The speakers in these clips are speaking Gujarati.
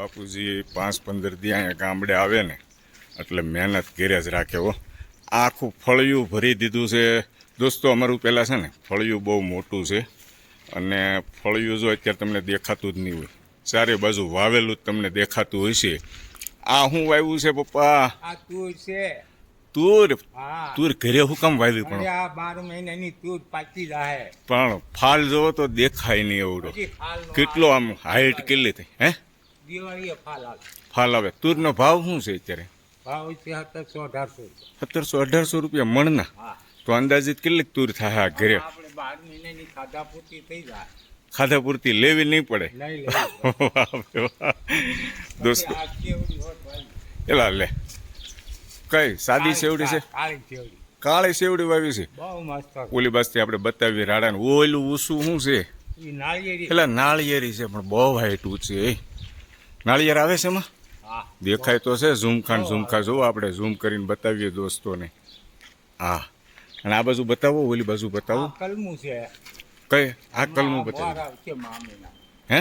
બાપુજી 5-15 દી અહીંયા ગામડે આવે ને એટલે મહેનત ઘેરે જ રાખે હો. આખું ફળિયું ભરી દીધું છે દોસ્તો. અમારું પહેલાં છે ને ફળિયું બહુ મોટું છે અને ફળિયું જો અત્યારે તમને દેખાતું જ નહીં હોય, ચારે બાજુ વાવેલું જ તમને દેખાતું હોય છે. આ શું વાવ્યું છે પપ્પા? આ તુર છે. તુર? હા. તુર ઘરે શું કામ વાવી? પણ આ 12 મહિનાની તુર પાકી જાય. પણ ફાલ જોવો તો દેખાય નહીં એવડો. કેટલો આમ હાઈટ કેટલી થઈ? હે, દિવાળીએ ફાલ આવે. ફાલ આવે. તુરનો ભાવ શું છે અત્યારે? ભાવ છે 1700-1800. 1700-1800 રૂપિયા મણના? હા. તો અંદાજિત કેટલીક તુર થાય આ ઘરે? આપણે 12 મહિનાની ખાધા પૂરતી થઈ જાય. ખાધા પૂરતી લેવી નહીં પડે. નહીં લે. વાહ બે વાહ. દોસ્તો આ કેવડી હોત ભાઈ. એલા લે, કઈ સાદી સેવડી છે? કાળી કેવડી. કાળી સેવડી વાવી છે. બહુ મસ્ત. ઓલી બાજથી આપણે બતાવીએ રાડાને. ઓલું ઊસું શું છે? ઈ નાળિયેરી. એલા નાળિયેરી છે પણ બહુ હાઈટ ઊંચી. નાળિયેર આવે છે એમાં? હા. દેખાય તો છે. ઝુમખા જોવો, આપણે ઝૂમ કરીને બતાવીએ દોસ્તોને. હા, અને આ બાજુ બતાવો, ઓલી બાજુ બતાવો. આ કલમું છે. કઈ? આ કલમું બતાવો. મોર આવશે મામીના. હે,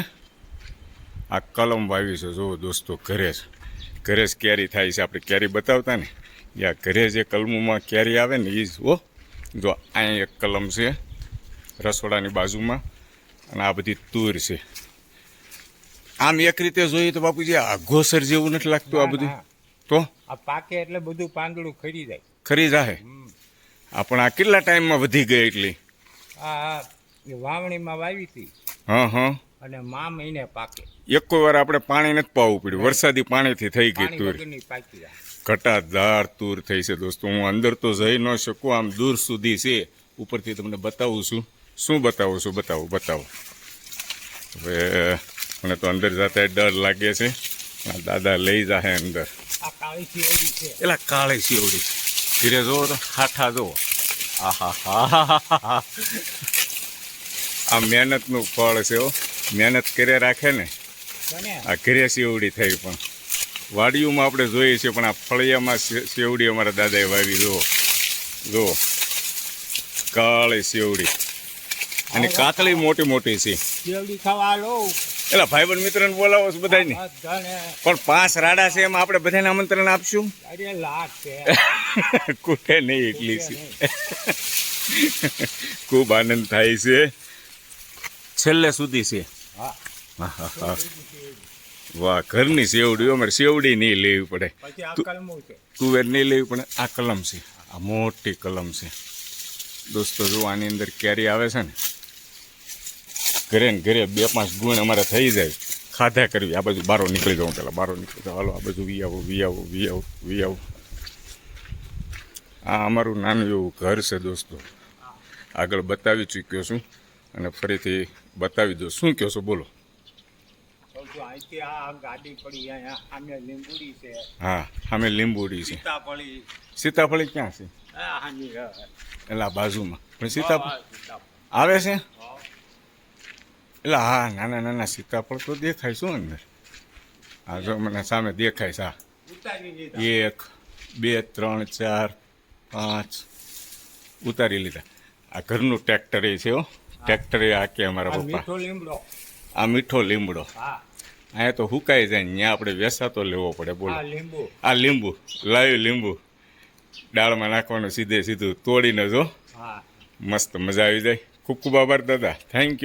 આ કલમ વાવી છે જોવો દોસ્તો. ઘરે જ કેરી થાય છે. આપણે કેરી બતાવતા ને, યા ઘરે જે કલમુમાં કેરી આવે ને એ જ. ઓ જો અહીં એક કલમ છે રસોડાની બાજુમાં, અને આ બધી તુર છે. આમ એક રીતે જોઈએ તો બાપુજી આઘોસર જેવું નથી લાગતું આ બધું? તો આ પાકે એટલે બધું પાંદડું ખરી જાય. ખરી જાહે. પણ આ કેટલા ટાઈમમાં વધી ગઈ એટલી? આ વાવણીમાં વાવી હતી. હા. અને મહિને પાકે. એક વાર આપણે પાણી નથી પાવું પડ્યું, વરસાદી પાણીથી થઈ ગઈ પાણી તુર. વગરની પાકી જાય. ઘટાદાર તુર થઈ છે દોસ્તો. હું અંદર તો જઈ ન શકું, આમ દૂર સુધી છે. ઉપરથી તમને બતાવું છું. શું બતાવું છું? બતાવો. હવે મને તો અંદર જતા ડર લાગે છે. દાદા લઈ જાહે અંદર. આ કાળી શિવડી છે. એલા કાળી શિવડી. ધીરે જોવો તો હાઠા જોવો. આહા, આ મહેનતનું ફળ છે. મહેનત કરે રાખે ને આ ઘરે શેવડી થઈ. પણ વાડીઓમાં આપણે જોઈએ છીએ, પણ આ ફળિયામાં શેવડી અમારા દાદાએ વાવી. જો કાળી શેવડી, અને કાતળી મોટી છે. શિવડી ખાવા લો. એલા ભાઈબંધ મિત્રને બોલાવો છો બધાને. પણ 5 રાડા છે, એમાં આપણે બધાને આમંત્રણ આપશું. અરે લાખ છે. કુટે નહીં એટલી છે. ખૂબ આનંદ થાય છે. છેલ્લે સુધી છે. હા. વાહ, ઘરની શેવડી. અમારે શેવડી નહીં લેવી પડે, તુવેર નહીં લેવી પડે. આ કલમ છે, આ મોટી કલમ છે દોસ્તો. જો આની અંદર કેરી આવે છે ને, ઘરે ને ઘરે 2-5 ગુણ અમારે થઈ જાય. ખાધા કરવી. આ બાજુ બારો નીકળી જાઉં, પેલા બારો નીકળી જાઉં. હાલો, આ બાજુ વી આવો. આ અમારું નાનું એવું ઘર છે દોસ્તો. આગળ બતાવી ચૂક્યો છું અને ફરીથી બતાવી દો. શું કહો છો? બોલો. હા, સામે લીંબુડી છે. સીતાફળી ક્યાં છે? એલા બાજુમાં. પણ સીતાફળ આવે છે? એટલે હા, નાના સીતાફળ તો દેખાય. શું અંદર? હા જો મને સામે દેખાય છે. 1 2 3 4 5 ઉતારી લીધા. આ ઘરનું ટ્રેક્ટર એ છે. ટ્રેક્ટર એ આ કે અમારા પપ્પા. આ મીઠો લીમડો. અહીંયા તો હુકાઈ જાય, ત્યાં આપણે વેસાતો લેવો પડે. બોલો. આ લીંબુ, લાવ્યું લીંબુ. દાળમાં નાખવાનું સીધું તોડીને. જો મસ્ત મજા આવી જાય. ખૂબ આભાર દાદા. Thank you.